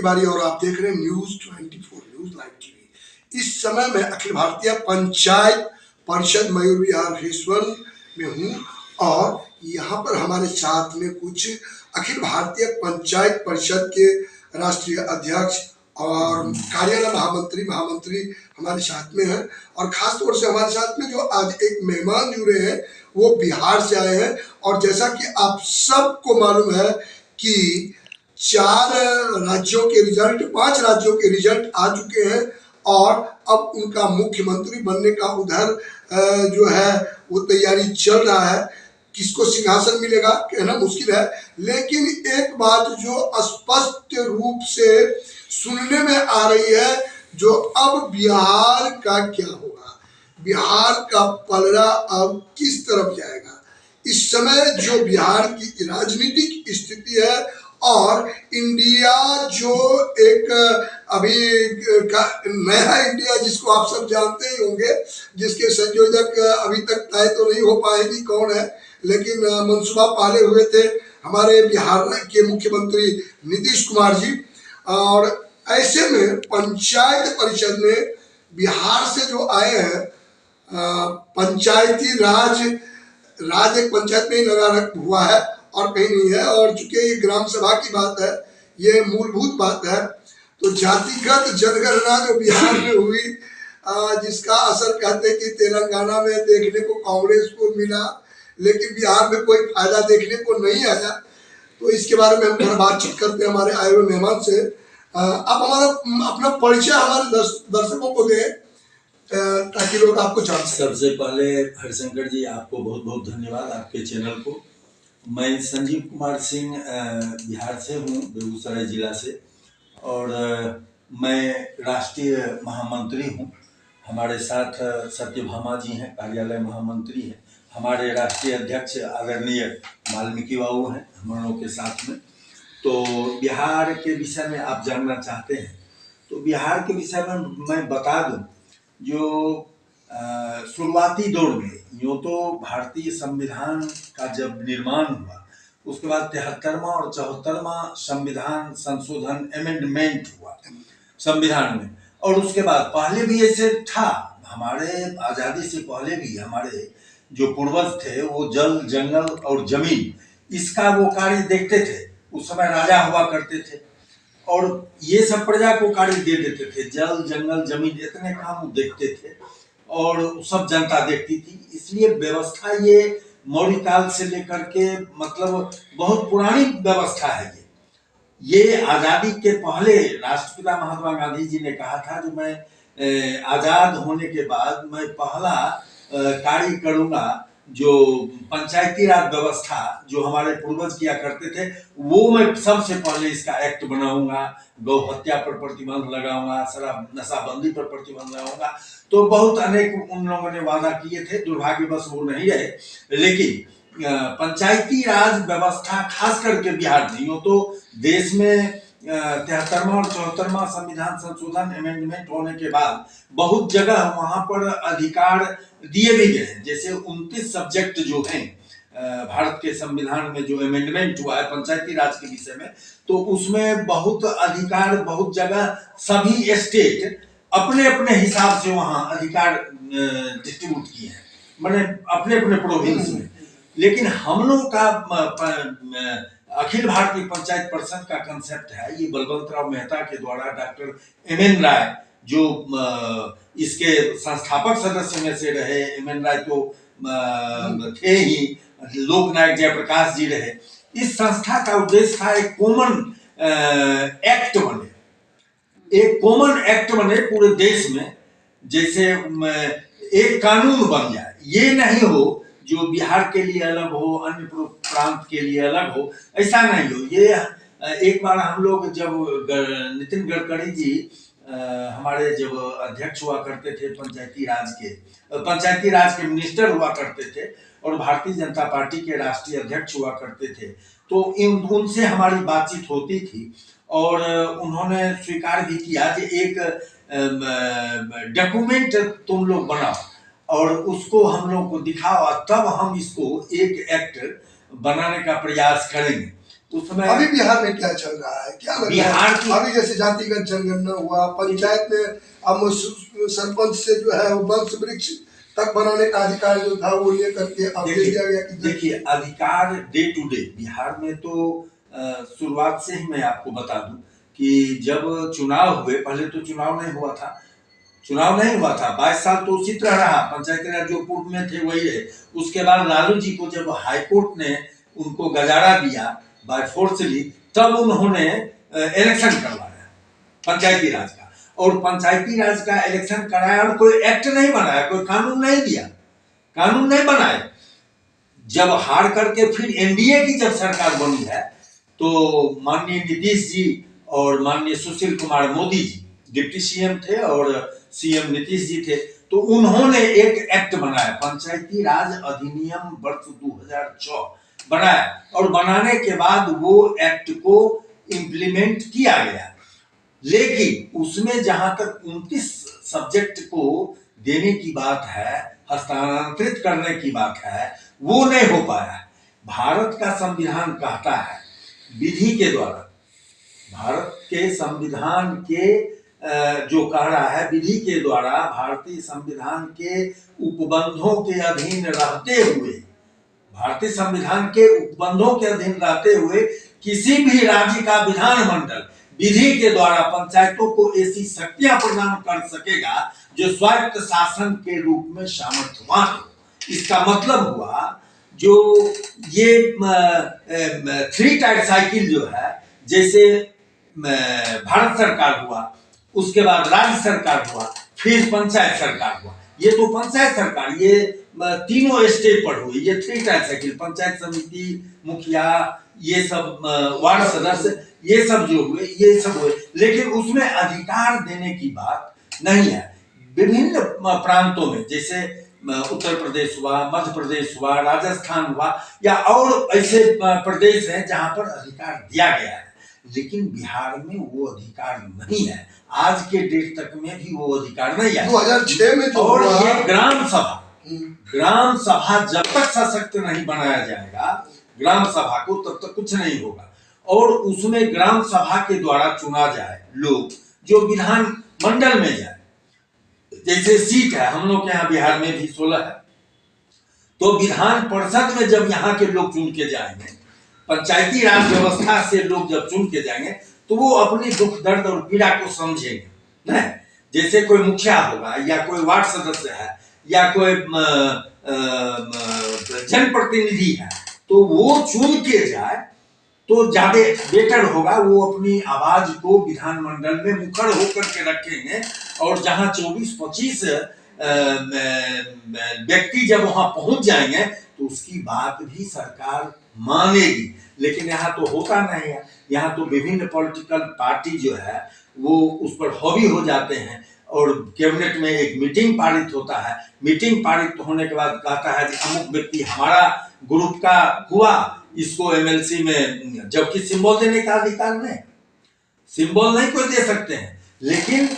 बारी और आप देख रहे हैं News 24 न्यूज लाइव टीवी। इस समय मैं अखिल भारतीय पंचायत परिषद मयूर विहार फेस्टिवल में हूँ और यहाँ पर हमारे साथ में कुछ अखिल भारतीय पंचायत परिषद के राष्ट्रीय अध्यक्ष और कार्यालय महामंत्री हमारे साथ में हैं और खास तौर से हमारे साथ में जो आज एक मेहमान जुड़े हैं वो बिहार से आए हैं। और जैसा कि आप सबको मालूम है कि 5 राज्यों के रिजल्ट आ चुके हैं और अब उनका मुख्यमंत्री बनने का उधर जो है वो तैयारी चल रहा है। किसको सिंहासन मिलेगा कहना मुश्किल है, लेकिन एक बात जो स्पष्ट रूप से सुनने में आ रही है जो अब बिहार का क्या होगा, बिहार का पलड़ा अब किस तरफ जाएगा। इस समय जो बिहार की राजनीतिक स्थिति है और इंडिया जो एक अभी का नया इंडिया जिसको आप सब जानते ही होंगे, जिसके संयोजक अभी तक तय तो नहीं हो पाएगी कौन है, लेकिन मंसूबा पाले हुए थे हमारे बिहार के मुख्यमंत्री नीतीश कुमार जी। और ऐसे में पंचायत परिषद में बिहार से जो आए हैं, पंचायती राज एक पंचायत में ही लगा हुआ है और कहीं नहीं है। और चूंकि ये ग्राम सभा की बात है, ये मूलभूत बात है, तो जातिगत जनगणना जो बिहार में हुई, जिसका असर कहते कि तेलंगाना में देखने को कांग्रेस को मिला, लेकिन बिहार में कोई फायदा देखने को नहीं आया। तो इसके बारे में हम थोड़ा बातचीत करते हैं हमारे आए हुए मेहमान से। आप हमारा अपना परिचय हमारे दर्शकों को दें ताकि लोग आपको जान सकें। सबसे पहले हरिशंकर जी आपको बहुत बहुत धन्यवाद, आपके चैनल को। मैं संजीव कुमार सिंह बिहार से हूँ, बेगूसराय जिला से, और मैं राष्ट्रीय महामंत्री हूँ। हमारे साथ सत्यभामा जी हैं, कार्यालय महामंत्री हैं। हमारे राष्ट्रीय अध्यक्ष आदरणीय वाल्मीकि बाबू हैं हम लोगों के साथ में। तो बिहार के विषय में आप जानना चाहते हैं तो बिहार के विषय में मैं बता दूं, जो शुरुआती दौर में यूँ तो भारतीय संविधान का जब निर्माण हुआ उसके बाद 73वां और 74वां संविधान संशोधन अमेंडमेंट हुआ संविधान में। और उसके बाद पहले भी ऐसे था, हमारे आज़ादी से पहले भी हमारे जो पूर्वज थे वो जल जंगल और जमीन इसका वो कार्य देखते थे। उस समय राजा हुआ करते थे और ये सब प्रजा को कार्य दे देते थे, जल जंगल जमीन इतने काम देखते थे और सब जनता देखती थी। इसलिए व्यवस्था ये मौर्य काल से लेकर के मतलब बहुत पुरानी व्यवस्था है। ये आज़ादी के पहले राष्ट्रपिता महात्मा गांधी जी ने कहा था जो मैं आज़ाद होने के बाद मैं पहला कार्य करूंगा जो पंचायती राज व्यवस्था जो हमारे पूर्वज किया करते थे वो मैं सबसे पहले इसका एक्ट बनाऊंगा, गौ हत्या पर प्रतिबंध लगाऊंगा, शराब नशाबंदी पर प्रतिबंध लगाऊंगा। तो बहुत अनेक उन लोगों ने वादा किए थे, दुर्भाग्यवश वो नहीं रहे। लेकिन पंचायती राज व्यवस्था खास करके बिहार में, यूँ तो देश में 73वां और 74वां संविधान संशोधन अमेंडमेंट होने के बाद बहुत जगह वहां पर अधिकार दिए भी गए हैं। जैसे 29 सब्जेक्ट जो हैं भारत के संविधान में जो अमेंडमेंट हुआ है पंचायती राज के विषय में, तो उसमें बहुत अधिकार बहुत जगह सभी स्टेट अपने अपने हिसाब से वहां अधिकार डिस्ट्रीब्यूट किए हैं, मैंने अपने अपने प्रोविंस में। लेकिन हम लोग का अखिल भारतीय पंचायत परिषद का कंसेप्ट है, ये बलवंत राव मेहता के द्वारा डॉक्टर एम.एन. राय जो इसके संस्थापक सदस्य में से रहे, एम.एन. राय तो थे ही, लोकनायक जयप्रकाश जी रहे। इस संस्था का उद्देश्य था एक कॉमन एक्ट बने, एक कॉमन एक्ट बने पूरे देश में, जैसे एक कानून बन जाए। ये नहीं हो जो बिहार के लिए अलग हो, अन्य प्रांत के लिए अलग हो, ऐसा नहीं हो। ये एक बार हम लोग जब नितिन गडकरी जी हमारे जब अध्यक्ष हुआ करते थे पंचायती राज के मिनिस्टर हुआ करते थे और भारतीय जनता पार्टी के राष्ट्रीय अध्यक्ष हुआ करते थे, तो उनसे हमारी बातचीत होती थी और उन्होंने स्वीकार भी किया कि एक डॉक्यूमेंट तुम लोग बनाओ और उसको हम लोग को दिखाओ, तब हम इसको एक एक्ट बनाने का प्रयास करेंगे। उस समय अभी बिहार में क्या चल रहा है, क्या लग रहा है? अभी जैसे जातिगत जनगणना हुआ, पंचायत में अब सरपंच से जो है वो वंश वृक्ष तक बनाने का अधिकार जो था वो लेकर के अब दे दिया गया कि देखिए अधिकार डे टू डे बिहार में तो शुरुआत से ही मैं आपको बता दूं कि जब चुनाव हुए, पहले तो चुनाव नहीं हुआ था, 22 साल तो उसी तरह रहा, पंचायती राज जो पूर्व में थे वही रहे। उसके बाद लालू जी को जब हाईकोर्ट ने उनको गजारा दिया बाय फोर्सली, तब उन्होंने इलेक्शन करवाया पंचायती राज का, और पंचायती राज का इलेक्शन कराया और कोई एक्ट नहीं बनाया, कोई कानून नहीं दिया, कानून नहीं बनाए। जब हार करके फिर एनडीए की जब सरकार बनी है तो माननीय नीतीश जी और माननीय सुशील कुमार मोदी जी डिप्टी सीएम थे और सीएम नीतीश जी थे, तो उन्होंने एक एक्ट बनाया, पंचायती राज अधिनियम वर्ष 2006 बनाया, और बनाने के बाद वो एक्ट को इम्प्लीमेंट किया गया। लेकिन उसमें जहां तक 29 सब्जेक्ट को देने की बात है, हस्तांतरित करने की बात है, वो नहीं हो पाया। भारत का संविधान कहता है विधि के द्वारा, भारत के संविधान के जो कह रहा है विधि के द्वारा, भारतीय संविधान के उपबंधों के अधीन रहते हुए, भारतीय संविधान के उपबंधों के अधीन रहते हुए किसी भी राज्य का विधानमंडल विधि के द्वारा पंचायतों को ऐसी शक्तियां प्रदान कर सकेगा जो स्वायत्त शासन के रूप में सामर्थ्यवान हो। इसका मतलब हुआ जो ये 3 टायर साइकिल जो है, जैसे भारत सरकार हुआ, उसके बाद राज्य सरकार हुआ, फिर पंचायत सरकार हुआ। ये तो पंचायत सरकार, ये तीनों स्टेप पर हुई, ये 3 टायर साइकिल, पंचायत समिति, मुखिया, ये सब वार्ड सदस्य, ये सब जो हुए, ये सब हुए, लेकिन उसमें अधिकार देने की बात नहीं है। विभिन्न प्रांतों में, जैसे उत्तर प्रदेश हुआ, मध्य प्रदेश हुआ, राजस्थान हुआ, या और ऐसे प्रदेश हैं जहां पर अधिकार दिया गया है, लेकिन बिहार में वो अधिकार नहीं है। आज के डेट तक में भी वो अधिकार नहीं है। 2006 में जो और ये ग्राम सभा जब तक सशक्त नहीं बनाया जाएगा ग्राम सभा को, तब तक कुछ नहीं होगा। और उसमें ग्राम सभा के द्वारा चुना जाए लोग जो विधान मंडल में जाए, जैसे सीट है हम लोग के यहाँ बिहार में भी 16 है, तो विधान परिषद में जब यहाँ के लोग चुन के जाएंगे, पंचायती राज व्यवस्था से लोग जब चुन के जाएंगे, तो वो अपनी दुख दर्द और पीड़ा को समझेंगे ना। जैसे कोई मुखिया होगा या कोई वार्ड सदस्य है या कोई जनप्रतिनिधि है, तो वो चुन के जाए तो ज्यादा बेटर होगा। वो अपनी आवाज को विधानमंडल में मुखर होकर के रखेंगे, और जहां 24-25 व्यक्ति जब वहां पहुंच जाएंगे तो उसकी बात भी सरकार मानेगी। लेकिन यहाँ तो होता नहीं है, यहाँ तो विभिन्न पॉलिटिकल पार्टी जो है वो उस पर हावी हो जाते हैं, और कैबिनेट में एक मीटिंग पारित होता है, मीटिंग पारित होने के बाद कहता है कि अमुक व्यक्ति हमारा ग्रुप का हुआ, इसको एमएलसी में, जबकि सिंबल देने का अधिकार नहीं, सिंबल नहीं कोई दे सकते हैं। लेकिन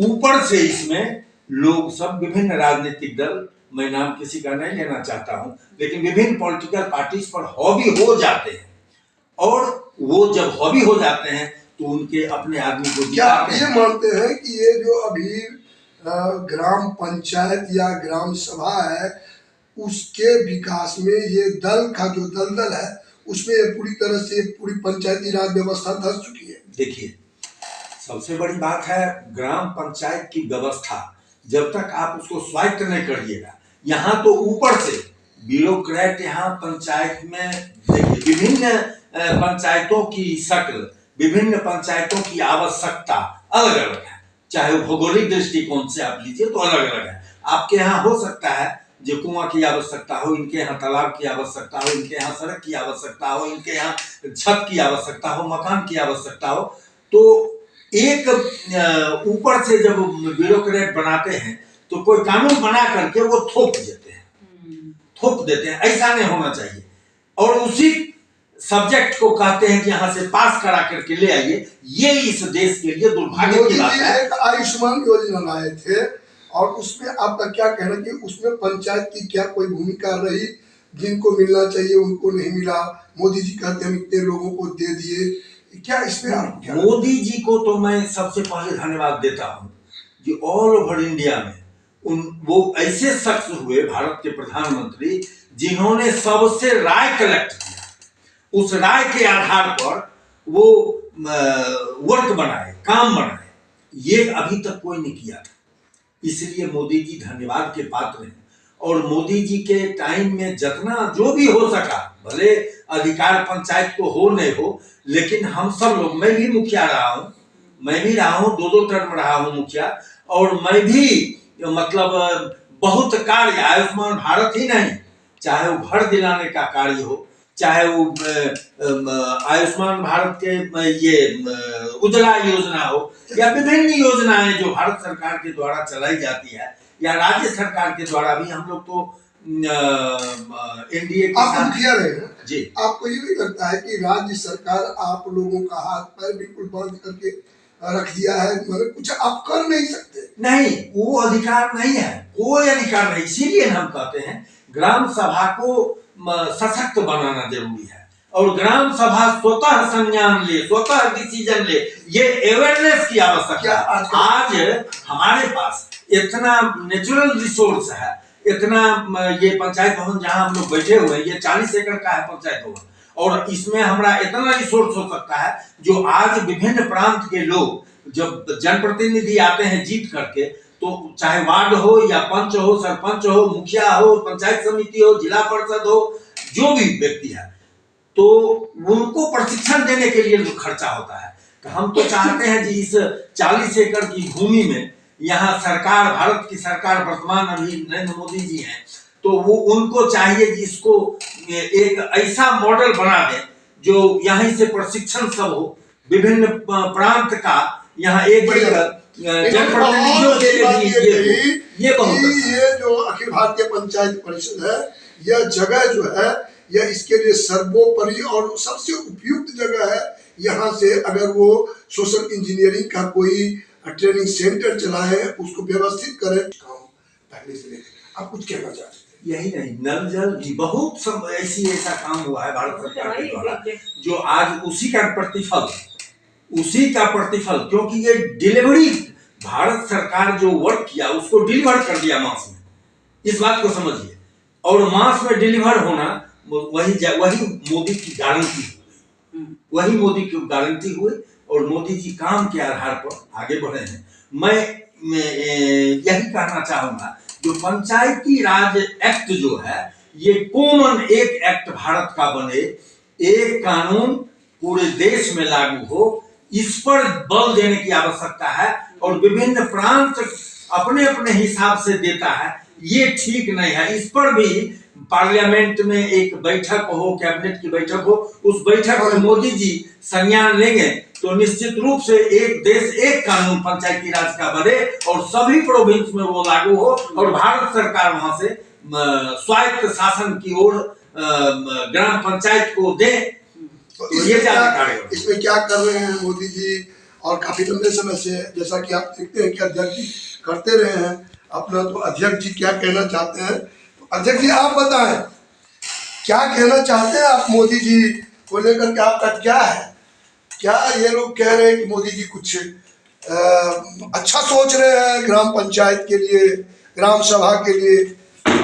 ऊपर से इसमें लोग सब विभिन्न राजनीतिक दल, मैं नाम किसी का नहीं लेना चाहता हूं, लेकिन विभिन्न पॉलिटिकल पार्टीज पर हावी हो जाते हैं, और वो जब हावी हो जाते हैं तो उनके अपने आदमी को क्या ये मानते हैं कि ये जो अभी ग्राम पंचायत या ग्राम सभा है उसके विकास में ये दल का जो दलदल है उसमें पूरी तरह से पूरी पंचायती राज व्यवस्था धस चुकी है? देखिए, सबसे बड़ी बात है ग्राम पंचायत की व्यवस्था, जब तक आप उसको स्वायत्त नहीं करिएगा, यहाँ तो ऊपर से ब्यूरोक्रेट यहाँ पंचायत में, देखिए विभिन्न पंचायतों की शक्ल, विभिन्न पंचायतों की आवश्यकता अलग अलग है, चाहे भौगोलिक दृष्टिकोण से आप लीजिए तो अलग अलग है। आपके यहाँ हो सकता है जो कुआं की आवश्यकता हो, इनके यहाँ तालाब की आवश्यकता हो, इनके यहाँ सड़क की आवश्यकता हो, इनके यहाँ छत की आवश्यकता हो, मकान की आवश्यकता हो। तो एक ऊपर से जब ब्यूरोक्रेट बनाते हैं तो कोई कानून बना करके वो थोप देते हैं, ऐसा नहीं होना चाहिए। और उसी सब्जेक्ट को कहते हैं कि यहाँ से पास करा करके ले आइए, ये इस देश के लिए दुर्भाग्य की बात है। एक आयुष्मान योजना लाए थे, और उसमें आपका क्या कहना कि उसमें पंचायत की क्या कोई भूमिका रही? जिनको मिलना चाहिए उनको नहीं मिला, मोदी जी कहते हम इतने लोगों को दे दिए, क्या इसमें आप क्या? मोदी जी को तो मैं सबसे पहले धन्यवाद देता हूँ कि ऑल ओवर इंडिया में वो ऐसे शख्स हुए भारत के प्रधानमंत्री जिन्होंने सबसे राय कलेक्ट किया, उस राय के आधार पर वो वर्क बनाए, काम बनाए, ये अभी तक कोई नहीं किया था। इसलिए मोदी जी धन्यवाद के पात्र हैं। और मोदी जी के टाइम में जितना जो भी हो सका, भले अधिकार पंचायत को हो नहीं हो, लेकिन हम सब लोग, मैं भी मुखिया रहा हूँ, मैं भी रहा हूँ, 2 टर्म रहा हूँ मुखिया, और मैं भी मतलब बहुत कार्य, आयुष्मान भारत ही नहीं, चाहे वो घर दिलाने का कार्य हो, चाहे वो आयुष्मान भारत के ये उज्ज्वला योजना हो, या विभिन्न योजनाएं जो भारत सरकार के द्वारा चलाई जाती है, या राज्य सरकार के द्वारा भी, हम लोग तो एनडीए के आप मुखिया रहे हैं जी, आपको ये भी लगता है कि राज्य सरकार आप लोगों का हाथ पैर बिल्कुल बंद करके रख दिया है, मतलब कुछ आप कर नहीं सकते? नहीं, वो अधिकार नहीं है, कोई अधिकार नहीं। इसीलिए हम कहते हैं ग्राम सभा को सशक्त बनाना जरूरी है, और ग्राम सभा स्वतः संज्ञान ले, स्वतः डिसीजन ले, ये अवेयरनेस की आवश्यकता है। आज हमारे पास इतना नेचुरल रिसोर्स है, इतना ये पंचायत भवन जहां हम लोग बैठे हुए हैं, ये 40 एकड़ का है पंचायत भवन, और इसमें हमारा इतना रिसोर्स हो सकता है जो आज विभिन्न प्रांत के लोग जब जनप्रतिनिधि आते हैं जीत करके, तो चाहे वार्ड हो या पंच हो, सरपंच हो, मुखिया हो, पंचायत समिति हो, जिला परिषद हो, जो भी व्यक्ति है, तो उनको प्रशिक्षण देने के लिए जो खर्चा होता है, तो हम तो चाहते हैं कि इस 40 एकड़ की भूमि में यहाँ सरकार, भारत की सरकार वर्तमान अभी नरेंद्र मोदी जी हैं, तो वो उनको चाहिए कि इसको एक ऐसा मॉडल बना दें जो यहाँ से प्रशिक्षण सब हो, विभिन्न प्रांत का यहाँ एक जनप्रतिनिधियों के लिए ये बहुत ये जो अखिल भारतीय पंचायत परिषद है, यह जगह जो है यह इसके लिए सर्वोपरि और सबसे उपयुक्त जगह है। यहाँ से अगर वो सोशल इंजीनियरिंग का कोई ट्रेनिंग सेंटर चलाए, उसको व्यवस्थित करें, काम पहले से लेकर। आप कुछ कहना चाहते हैं? यही नहीं, नल जल भी बहुत सब ऐसा काम हुआ है भारत सरकार के द्वारा, जो आज उसी का प्रतिफल, क्योंकि ये डिलीवरी, भारत सरकार जो वर्क किया उसको डिलीवर कर दिया मास में, इस बात को समझिए। और मास में डिलीवर होना वही मोदी की गारंटी हुई, वही मोदी की गारंटी हुई, और मोदी जी काम के आधार पर आगे बढ़े हैं। मैं यही कहना चाहूंगा, जो पंचायती राज एक्ट जो है, ये कॉमन एक एक्ट भारत का बने, एक कानून पूरे देश में लागू हो, इस पर बल देने की आवश्यकता है। और विभिन्न प्रांत अपने अपने हिसाब से देता है, ये ठीक नहीं है। इस पर भी पार्लियामेंट में एक बैठक हो, कैबिनेट की बैठक हो, उस बैठक में मोदी जी संज्ञान लेंगे तो निश्चित रूप से एक देश एक कानून पंचायती राज का बने, और सभी प्रोविंस में वो लागू हो, और भारत सरकार वहां से स्वायत्त शासन की ओर ग्राम पंचायत को दे। तो इसमें क्या कर रहे हैं मोदी जी? और काफी लंबे समय से, जैसा कि आप देखते हैं कि अध्यक्ष जी करते रहे हैं अपना, तो अध्यक्ष जी क्या कहना चाहते हैं? तो अध्यक्ष जी आप बताएं, क्या कहना चाहते हैं आप मोदी जी को लेकर के? आपका क्या है? क्या ये लोग कह रहे हैं कि मोदी जी कुछ अच्छा सोच रहे हैं ग्राम पंचायत के लिए, ग्राम सभा के लिए,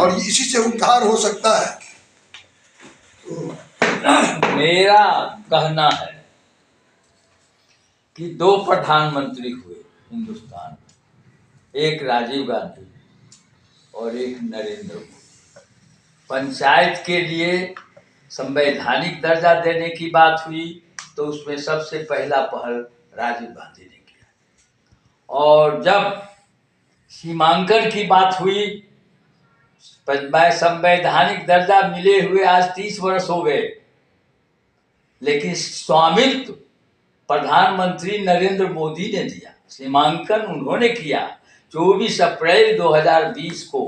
और इसी से उद्धार हो सकता है? मेरा कहना है कि 2 प्रधानमंत्री हुए हिंदुस्तान में, एक राजीव गांधी और एक नरेंद्र मोदी। पंचायत के लिए संवैधानिक दर्जा देने की बात हुई तो उसमें सबसे पहला पहल राजीव गांधी ने किया, और जब सीमांकन की बात हुई, संवैधानिक दर्जा मिले हुए आज 30 वर्ष हो गए, लेकिन स्वामित्व प्रधानमंत्री नरेंद्र मोदी ने दिया, सीमांकन उन्होंने किया। 24 अप्रैल 2020 को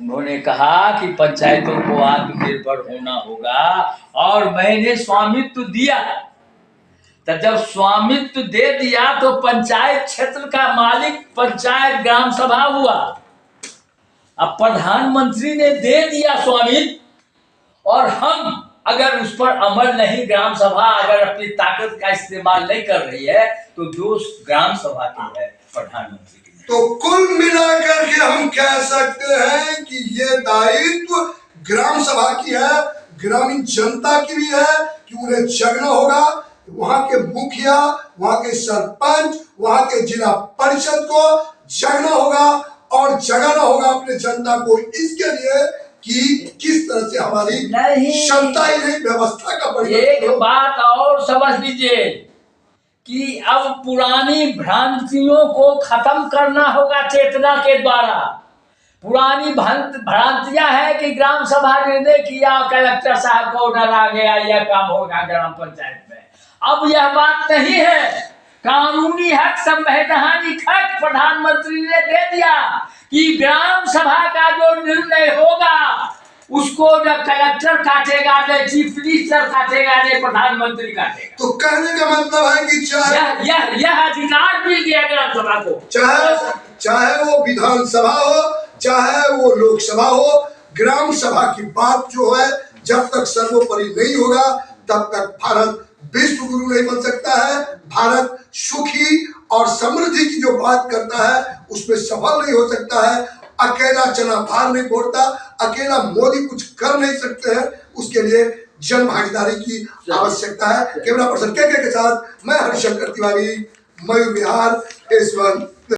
उन्होंने कहा कि पंचायतों को आत्मनिर्भर होना होगा, और मैंने स्वामित्व दिया। तो जब स्वामित्व दे दिया तो पंचायत क्षेत्र का मालिक पंचायत ग्राम सभा हुआ। अब प्रधानमंत्री ने दे दिया स्वामित्व, और हम अगर उस पर अमल नहीं, ग्राम सभा अगर अपनी ताकत का इस्तेमाल नहीं कर रही है, तो दोष ग्राम सभा की है, प्रधानमंत्री की नहीं। तो कुल मिलाकर के हम कह सकते हैं कि ये दायित्व ग्राम सभा की है, ग्रामीण जनता की भी है कि उन्हें जगना होगा। वहां के मुखिया, वहां के सरपंच, वहां के जिला परिषद को जगना होगा और जगाना होगा अपने जनता को इसके लिए कि किस तरह से हमारी क्षमता ही नहीं, व्यवस्था का एक बात और समझ लीजिए कि अब पुरानी भ्रांतियों को खत्म करना होगा चेतना के द्वारा। पुरानी भ्रांतियां है कि ग्राम सभा निर्णय किया, कलेक्टर साहब को ऑर्डर आ गया, यह काम होगा ग्राम पंचायत में। अब यह बात नहीं है। कानूनी हक, संवैधानिक हक प्रधानमंत्री ने दे दिया कि ग्राम सभा का जो निर्णय होगा उसको न कलेक्टर काटेगा, न चीफ मिनिस्टर काटेगा, न प्रधानमंत्री काटेगा। तो कहने का मतलब है कि चाहे यह अधिकार मिल गया ग्राम सभा को, चाहे वो विधानसभा हो, चाहे वो लोकसभा हो, ग्राम सभा की बात जो है जब तक सर्वोपरि नहीं होगा तब तक भारत विश्व गुरु नहीं बन सकता है। भारत सुखी और समृद्धि की जो बात करता है उसमें सफल नहीं हो सकता है। अकेला चना भार नहीं फोड़ता, अकेला मोदी कुछ कर नहीं सकते हैं। उसके लिए जन भागीदारी की आवश्यकता है। कैमरा पर्सन के साथ मैं हरिशंकर तिवारी, मयूर विहार, फेस 1।